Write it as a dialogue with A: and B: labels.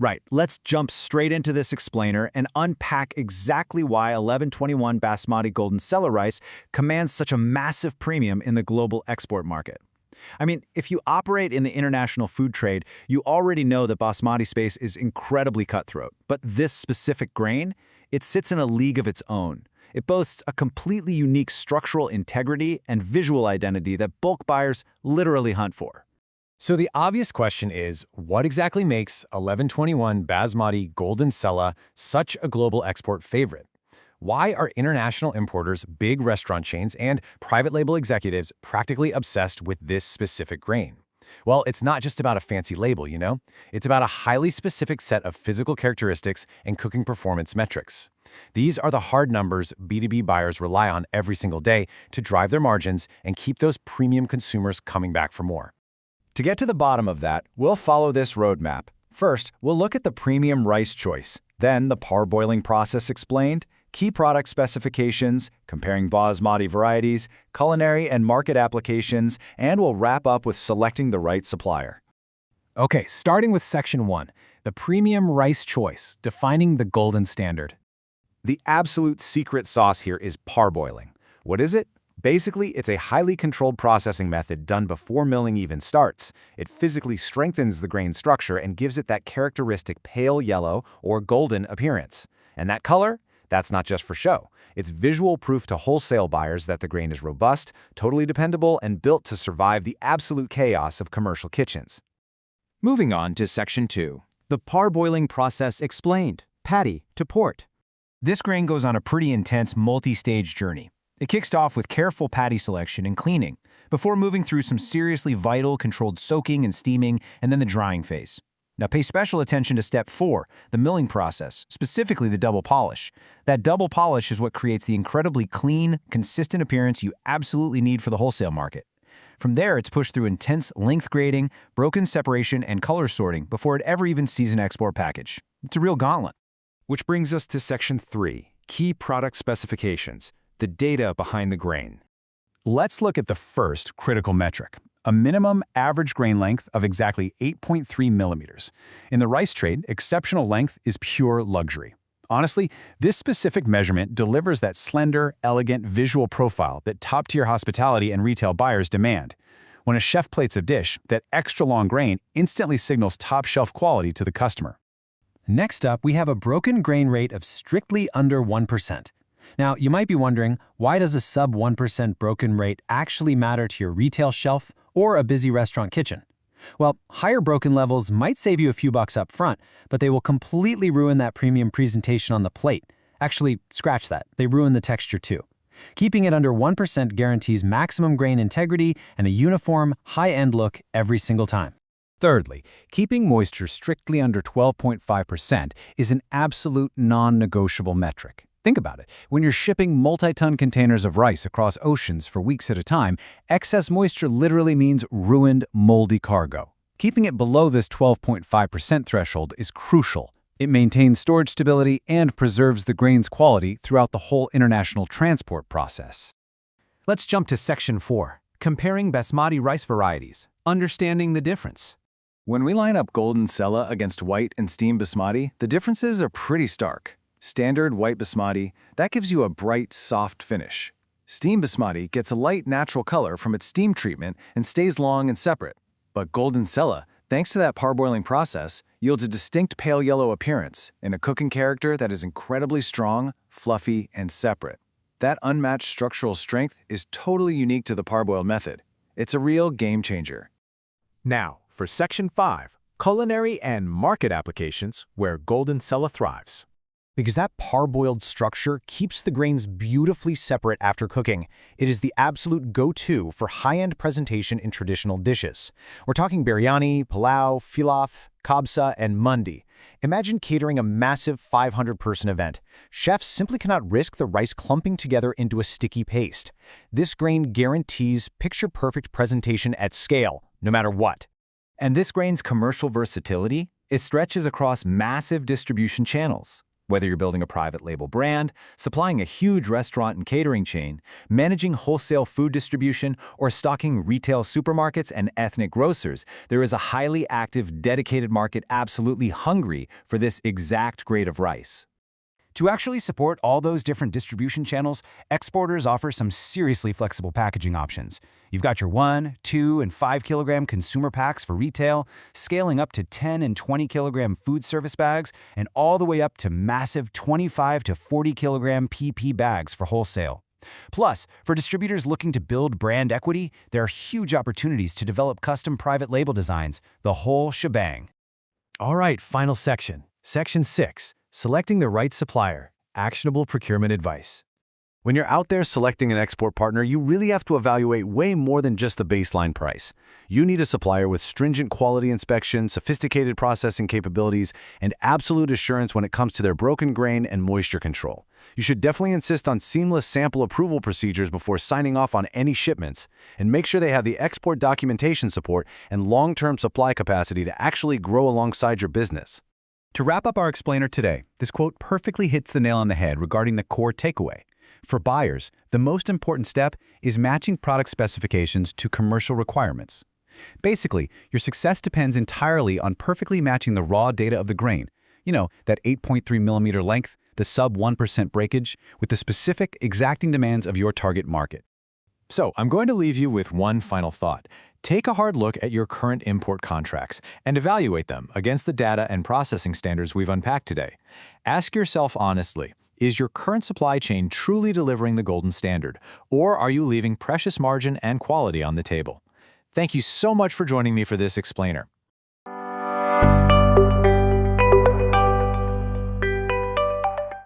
A: Right, let's jump straight into this explainer and unpack exactly why 1121 Basmati Golden Sella Rice commands such a massive premium in the global export market. I mean, if you operate in the international food trade, you already know that Basmati space is incredibly cutthroat. But this specific grain, it sits in a league of its own. It boasts a completely unique structural integrity and visual identity that bulk buyers literally hunt for.
B: So the obvious question is, what exactly makes 1121 Basmati Golden Sella such a global export favorite? Why are international importers, big restaurant chains, and private label executives practically obsessed with this specific grain? Well, it's not just about a fancy label, you know? It's about a highly specific set of physical characteristics and cooking performance metrics. These are the hard numbers B2B buyers rely on every single day to drive their margins and keep those premium consumers coming back for more.
A: To get to the bottom of that, we'll follow this roadmap. First, we'll look at the premium rice choice, then the parboiling process explained, key product specifications, comparing basmati varieties, culinary and market applications, and we'll wrap up with selecting the right supplier.
B: Okay, starting with Section 1, the premium rice choice, defining the golden standard.
A: The absolute secret sauce here is parboiling. What is it? Basically, it's a highly controlled processing method done before milling even starts. It physically strengthens the grain structure and gives it that characteristic pale yellow or golden appearance. And that color? That's not just for show. It's visual proof to wholesale buyers that the grain is robust, totally dependable, and built to survive the absolute chaos of commercial kitchens. Moving on to Section 2. The parboiling process explained, paddy to port.
B: This grain goes on a pretty intense multi-stage journey. It kicks off with careful paddy selection and cleaning, before moving through some seriously vital controlled soaking and steaming, and then the drying phase. Now pay special attention to Step 4, the milling process, specifically the double polish. That double polish is what creates the incredibly clean, consistent appearance you absolutely need for the wholesale market. From there, it's pushed through intense length grading, broken separation, and color sorting before it ever even sees an export package. It's a real gauntlet.
A: Which brings us to Section 3, key product specifications, the data behind the grain.
B: Let's look at the first critical metric, a minimum average grain length of exactly 8.3 millimeters. In the rice trade, exceptional length is pure luxury. Honestly, this specific measurement delivers that slender, elegant visual profile that top-tier hospitality and retail buyers demand. When a chef plates a dish, that extra long grain instantly signals top-shelf quality to the customer. Next up, we have a broken grain rate of strictly under 1%. Now, you might be wondering, why does a sub 1% broken rate actually matter to your retail shelf or a busy restaurant kitchen? Well, higher broken levels might save you a few bucks up front, but they will completely ruin that premium presentation on the plate. Actually, scratch that. They ruin the texture too. Keeping it under 1% guarantees maximum grain integrity and a uniform, high-end look every single time.
A: Thirdly, keeping moisture strictly under 12.5% is an absolute non-negotiable metric. Think about it. When you're shipping multi-ton containers of rice across oceans for weeks at a time, excess moisture literally means ruined, moldy cargo. Keeping it below this 12.5% threshold is crucial. It maintains storage stability and preserves the grain's quality throughout the whole international transport process. Let's jump to Section 4, comparing Basmati rice varieties, understanding the difference. When we line up Golden Sella against white and Steam Basmati, the differences are pretty stark. Standard white Basmati, that gives you a bright, soft finish. Steam Basmati gets a light, natural color from its steam treatment and stays long and separate. But Golden Sella, thanks to that parboiling process, yields a distinct pale yellow appearance and a cooking character that is incredibly strong, fluffy, and separate. That unmatched structural strength is totally unique to the parboiled method. It's a real game changer.
C: Now, for Section 5, culinary and market applications where Golden Sella thrives.
B: Because that parboiled structure keeps the grains beautifully separate after cooking. It is the absolute go-to for high-end presentation in traditional dishes. We're talking biryani, pilau, filath, kabsa, and mandi. Imagine catering a massive 500-person event. Chefs simply cannot risk the rice clumping together into a sticky paste. This grain guarantees picture-perfect presentation at scale, no matter what.
A: And this grain's commercial versatility, it stretches across massive distribution channels.
B: Whether you're building a private label brand, supplying a huge restaurant and catering chain, managing wholesale food distribution, or stocking retail supermarkets and ethnic grocers, there is a highly active, dedicated market absolutely hungry for this exact grade of rice. To actually support all those different distribution channels, exporters offer some seriously flexible packaging options. You've got your 1, 2, and 5 kilogram consumer packs for retail, scaling up to 10 and 20 kilogram food service bags, and all the way up to massive 25 to 40 kilogram PP bags for wholesale. Plus, for distributors looking to build brand equity, there are huge opportunities to develop custom private label designs, the whole shebang.
A: All right, final section. Section 6. Selecting the right supplier. Actionable procurement advice. When you're out there selecting an export partner, you really have to evaluate way more than just the baseline price. You need a supplier with stringent quality inspection, sophisticated processing capabilities, and absolute assurance when it comes to their broken grain and moisture control. You should definitely insist on seamless sample approval procedures before signing off on any shipments, and make sure they have the export documentation support and long-term supply capacity to actually grow alongside your business. To wrap up our explainer today, this quote perfectly hits the nail on the head regarding the core takeaway. For buyers, the most important step is matching product specifications to commercial requirements. Basically, your success depends entirely on perfectly matching the raw data of the grain, that 8.3 millimeter length, the sub 1% breakage, with the specific, exacting demands of your target market. So, I'm going to leave you with one final thought. Take a hard look at your current import contracts and evaluate them against the data and processing standards we've unpacked today. Ask yourself honestly, is your current supply chain truly delivering the golden standard, or are you leaving precious margin and quality on the table? Thank you so much for joining me for this explainer.